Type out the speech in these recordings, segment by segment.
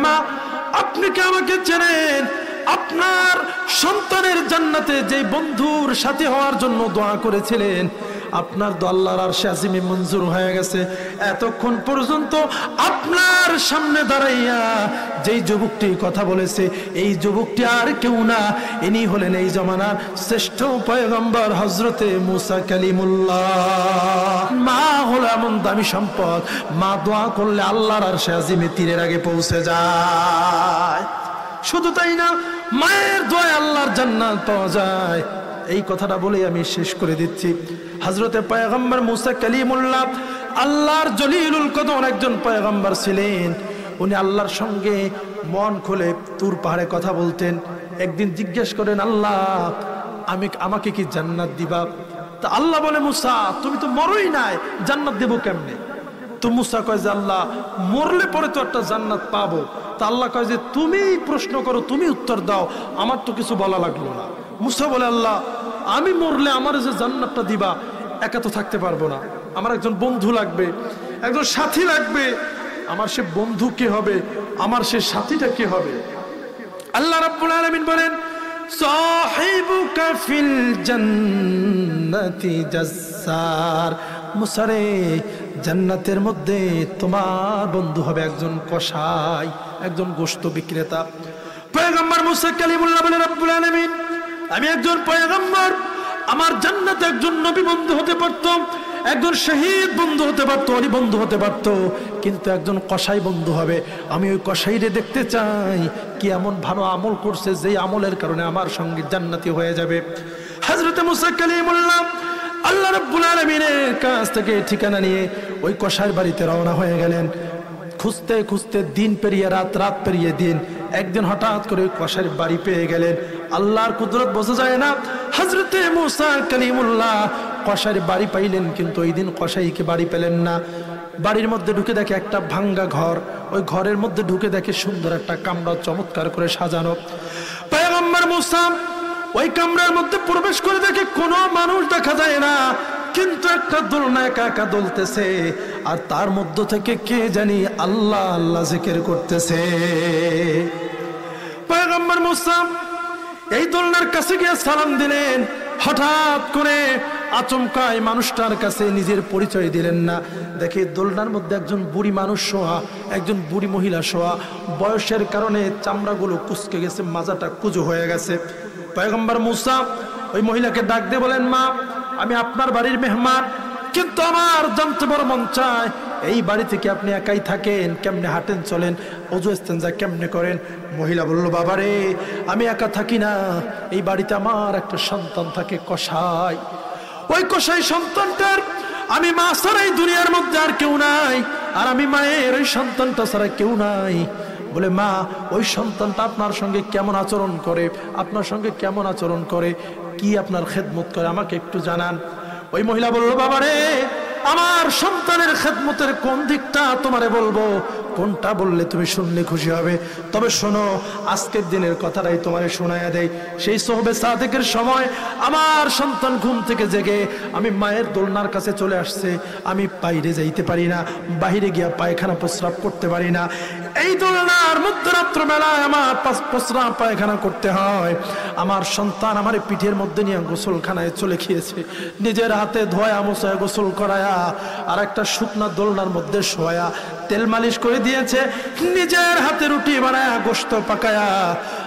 মা আপনি কি আমাকে চেনেন? আপনার সন্তানের জান্নাতে যে বন্ধুর সাথে হওয়ার জন্য দোয়া করেছিলেন, আপনার তো আল্লাহর আরশে আজিমে মঞ্জুর হয়ে গেছে। এতক্ষণ পর্যন্ত আপনার সামনে দাঁড়াইয়া যেই যুবকটি কথা বলেছে, এই যুবকটি আর কেউ না, ইনি হলেন এই জামানার শ্রেষ্ঠ পয়গম্বর হযরতে মুসা কালিমুল্লাহ। মা হলো এমন দামি সম্পদ, মা দোয়া করলে আল্লাহর আরশে আজিমে তীরের আগে পৌঁছে যায়। শুধু তাই না, মায়ের দোয়ায় আল্লাহর জান্নাত পাওয়া যায়। এই কথাটা বলে আমি শেষ করে দিচ্ছি। হযরতে পয়গম্বর মুসা কালিমুল্লাহ আল্লাহর জলিলুল কদর একজন পয়গম্বর ছিলেন। উনি আল্লাহর সঙ্গে মন খুলে তুর পাহাড়ে কথা বলতেন। একদিন জিজ্ঞেস করেন, আল্লাহ আমাকে কি জান্নাত দিবা? তা আল্লাহ বলে, মুসা তুমি তো মরই নাই, জান্নাত দেব কেমনে? তো মুসা কয় যে আল্লাহ মরলে পরে তো একটা জান্নাত পাবো। তা আল্লাহ কয় যে তুমি প্রশ্ন করো, তুমি উত্তর দাও, আমার তো কিছু বলা লাগলো না। মুসা বলে, আল্লাহ আমি মরলে আমার যে জান্নাতটা দিবা, একা তো থাকতে পারবো না, আমার একজন বন্ধু লাগবে, একজন সাথী লাগবে। আমার সে বন্ধু কে হবে, আমার সে সাথীটা কে হবে? আল্লাহ রাব্বুল আলামিন বলেন, সাহিবুকা ফিল জান্নাতি জাসসার। মুসা রে, জান্নাতের মধ্যে তোমার বন্ধু হবে একজন কসাই, একজন গোশত বিক্রেতা। পয়গম্বর মুসা কালিমুল্লাহ বলে, রব্বুল আলামিন আমি একজন পয়গম্বর, আমার জান্নাতে একজন নবী বন্ধু হতে পারতো, একজন শহীদ বন্ধু হতে পারতো, অলি বন্ধু হতে পারতো, কিন্তু একজন কসাই বন্ধু হবে। আমি ওই কসাইরে দেখতে চাই কি এমন ভালো আমল করছে, যেই আমলের কারণে আমার সঙ্গে জান্নাতি হয়ে যাবে। হযরত মুসা কালিমুল্লাহ আল্লাহ রাব্বুল আলামিনের কাছ থেকে ঠিকানা নিয়ে ওই কসাইয়ের বাড়িতে রওনা হয়ে গেলেন। খুঁজতে খুঁজতে দিন পেরিয়ে রাত, রাত পেরিয়ে দিন, একদিন হঠাৎ করে ওই কসাইয়ের বাড়ি পেয়ে গেলেন। আল্লাহর কুদরত বোঝা যায় না। হযরতে মুসা কালিমুল্লাহ কসাইয়ের বাড়ি পাইলেন, কিন্তু ওই দিন কসাইকে বাড়ি পেলেন না। বাড়ির মধ্যে ঢুকে দেখে একটা ভাঙ্গা ঘর, ওই ঘরের মধ্যে ঢুকে দেখে সুন্দর একটা কামরা চমৎকার করে সাজানো। পয়গম্বর মুসা ওই কামরার মধ্যে প্রবেশ করে দেখে কোনো মানুষ দেখা যায় না, কিন্তু একটা দোলনা একা একা দোলতেছে, আর তার মধ্য থেকে কে জানি আল্লাহ আল্লাহ জিকির করতেছে। পয়গম্বর মুসা এই দোলনার কাছে গিয়ে সালাম দিলেন। হঠাৎ করে আচমকায় মানুষটার কাছে নিজের পরিচয় দিলেন না। দেখে দোলনার মধ্যে একজন বুড়ি মানুষ শোয়া, একজন বুড়ি মহিলা শোয়া। বয়সের কারণে চামড়াগুলো কুঁচকে গেছে, মাজাটা কুজো হয়ে গেছে। পয়গম্বর মুসা ওই মহিলাকে ডাক দিয়ে বলেন, মা আমি আপনার বাড়ির মেহমান, কিন্তু আমার জানতে বড় মন চায়, এই বাড়ি থেকে আপনি একাই থাকেন, কেমনে হাঁটেন চলেন, ওযু ইস্তেঞ্জা কেমনে করেন? মহিলা বলল, বাবারে আমি একা থাকি না, এই বাড়িতে আমার একটা সন্তান থাকে কসাই। ওই কসাই সন্তানটার আমি মা ছাড়া এই দুনিয়ার মধ্যে আর কেউ নাই, আর আমি মায়ের ওই সন্তানটা ছাড়া কেউ নাই। বলে, মা ওই সন্তানটা আপনার সঙ্গে কেমন আচরণ করে, আপনার সঙ্গে কেমন আচরণ করে, কি আপনার খেদমত করে, আমাকে একটু জানান। ওই মহিলা বলল, বাবারে আমার সন্তানের খেদমতের কোন দিকটা তোমারে বলবো, কোনটা বললে তুমি শুনলে খুশি হবে? তবে শোনো, আজকের দিনের কথাটাই তোমারে শোনায়া দেয়। সেই সোহবে সাদেকের সময় আমার সন্তান ঘুম থেকে জেগে আমি মায়ের দোলনার কাছে চলে আসছে। আমি বাইরে যাইতে পারি না, বাহিরে গিয়া পায়খানা প্রস্রাব করতে পারি না। এই দোলনার মধ্যরাত্র বেলায় আমার প্রস্রাব পায়খানা করতে হয়। আমার সন্তান আমার পিঠের মধ্যে নিয়ে গোসলখানায় চলে গিয়েছে, নিজের হাতে ধোয়া মোছায় গোসল করায়া, আর একটা শুকনা দোলনার মধ্যে শোয়া তেল মালিশ করে দিয়েছে, নিজের হাতে রুটি বানায়া গোশত পাকায়া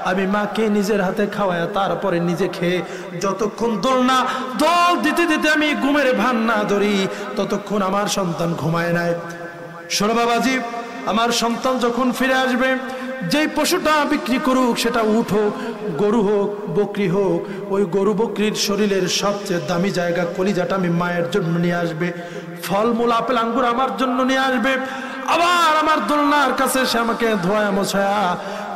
আমি মাকে নিজের হাতে খাওয়ায়া তারপরে নিজে খেয়ে যতক্ষণ দোলনা দোল দিতে দিতে আমি ঘুমের ভান না ধরি, ততক্ষণ আমার সন্তান ঘুমায় নাই। শোনো বাবাজি, আমার সন্তান যখন ফিরে আসবে, যেই পশুটা বিক্রি করুক, সেটা উট হোক, গরু হোক, বকরি হোক, ওই গরু বকরির শরীরের সবচেয়ে দামি জায়গা কলিজাটা আমি মায়ের জন্য নিয়ে আসবে। ফলমূল আপেল আঙ্গুর আমার জন্য নিয়ে আসবে। আবার আমার দোলনার কাছে সে আমাকে ধোয়া মোছায়া,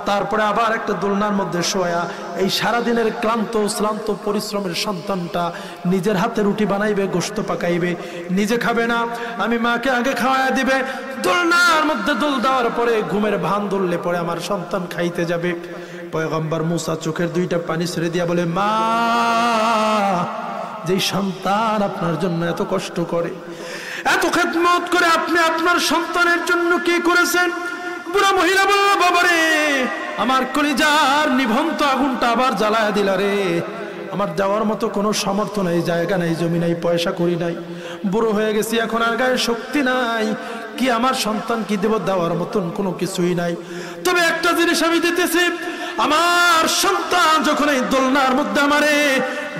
তারপরে আবার একটা দোলনার মধ্যে শোয়া এই সারাদিনের ক্লান্ত শ্রান্ত পরিশ্রমের সন্তানটা নিজের হাতে রুটি বানাইবে, গোশত পাকাইবে, নিজে খাবে না, আমি মাকে আগে খাওয়ায়া দিবে। দোলনার মধ্যে দোল দেওয়ার পরে ঘুমের ভান ধরলে পরে আমার সন্তান খাইতে যাবে। পয়গম্বর মুসা চোখের দুইটা পানি ছেড়ে দিয়া বলে, মা যেই সন্তান আপনার জন্য এত কষ্ট করে, এত খেদমত করে, আপনি আপনার সন্তানের জন্য কি করেছেন? বুড়া মহিলা বলল, বাবারে আমার কলিজার নিভন্ত আগুনটা আবার জ্বালায়া দিলা রে। আমার যাওয়ার মতো কোনো সামর্থ্য নাই, জায়গা নাই, জমি নাই, পয়সা করি নাই, বুড়ো হয়ে গেছি, এখন আর গায়ে শক্তি নাই, কি আমার সন্তান কি দেব, দেওয়ার মতন কোনো কিছুই নাই। তবে একটা জিনিস আমি দিতেছি, আমার সন্তান যখন এই দোলনার মধ্যে আমারে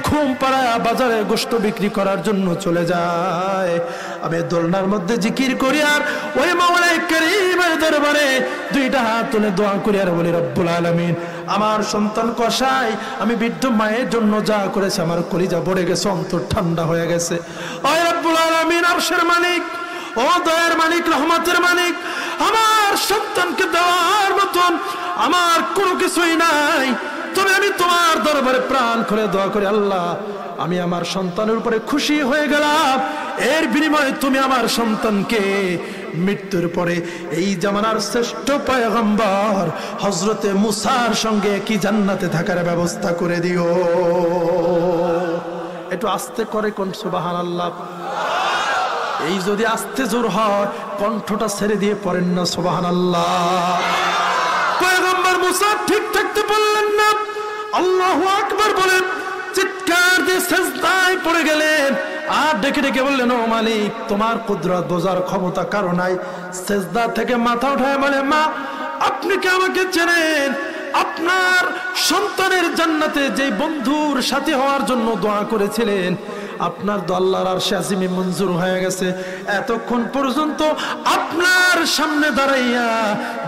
ঘুম পাড়া বাজারে গোশত বিক্রি করার জন্য চলে যায়, আমি দোলনার মধ্যে জিকির করি আর ওই মাওলাই কারীমের দরবারে দুইটা হাত তুলে দোয়া করি আর বলি, রব্বুল আলামিন, আমার সন্তান কসাই, আমি বৃদ্ধ মায়ের জন্য যা করেছে আমার কলিজা ভরে গেছে, অন্তর ঠান্ডা হয়ে গেছে। ওই রব্বুল আলামিন, আরশের মালিক, ও দয়ার মালিক, রহমতের মালিক, আমার সন্তানকে দেওয়ার মতন আমার কোনো কিছুই নাই, তবে আমি তোমার দরবারে প্রাণ খুলে দোয়া করি, আল্লাহ, আমি আমার সন্তানের উপরে খুশি হয়ে গেলাম, এর বিনিময়ে তুমি আমার সন্তানকে মৃত্যুর পরে এই জামানার শ্রেষ্ঠ পয়গম্বর হযরতে মুসার সঙ্গে কি জান্নাতে থাকার ব্যবস্থা করে দিও। একটু আস্তে করে কোন সুবহানাল্লাহ। এই যদি আস্তে জোর হয়, কণ্ঠটা ছেড়ে দিয়ে পড়েন না সুবহানাল্লাহ। পয়গম্বর মুসা ঠিক থাকতে পারলেন না, আল্লাহু আকবার বলে চিৎকার দিয়ে সিজদায় পড়ে গেলেন আর ডেকে ডেকে বললেন, ও মালিক, তোমার কুদরত বোঝার ক্ষমতা কারো নাই। সিজদা থেকে মাথা উঠায় বলে, মা, আপনি কি আমাকে চেনেন? আপনার সন্তানের জান্নাতে যে বন্ধুর সাথে হওয়ার জন্য দোয়া করেছিলেন, আপনার তো আল্লাহর আরশে আজিমে মঞ্জুর হয়ে গেছে। এতক্ষণ পর্যন্ত আপনার সামনে দাঁড়াইয়া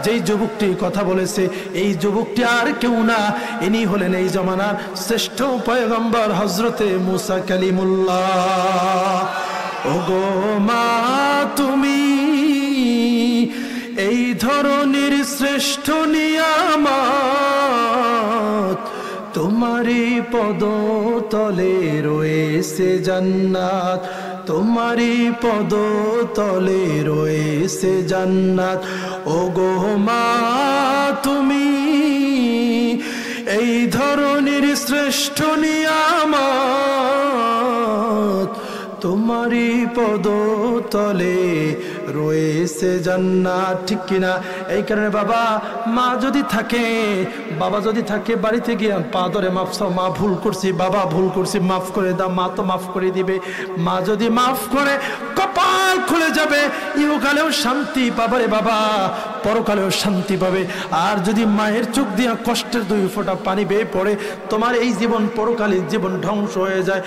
যেই যুবকটি কথা বলেছে, এই যুবকটি আর কেউ না, ইনি হলেন এই জামানার শ্রেষ্ঠ পয়গম্বর হযরতে মুসা কালিমুল্লাহ। ওগো মা, তুমি এই ধরনের শ্রেষ্ঠ নিয়ামত, তোমারই পদতলে রয়েছে জান্নাত, তোমারই পদতলে রয়েছে জান্নাত। ওগো মা, তুমি এই ধরনের শ্রেষ্ঠ নিয়ামত, তোমারই পদতলে রয়েছে জান্নাত। ঠিক কিনা? এই কারণে বাবা, মা যদি থাকে, বাবা যদি থাকে, বাড়িতে গিয়ে পা ধরে মাফ চাও, মা ভুল করছি, বাবা ভুল করছি, মাফ করে দাও, মা তো মাফ করে দিবে। মা যদি মাফ করে, কপাল খুলে যাবে, ইহকালেও শান্তি পাবে রে বাবা, পরকালেও শান্তি পাবে। আর যদি মায়ের চোখ দিয়া কষ্টের দুই ফোঁটা পানি বেয়ে পড়ে, তোমার এই জীবন পরকালের জীবন ধ্বংস হয়ে যায়।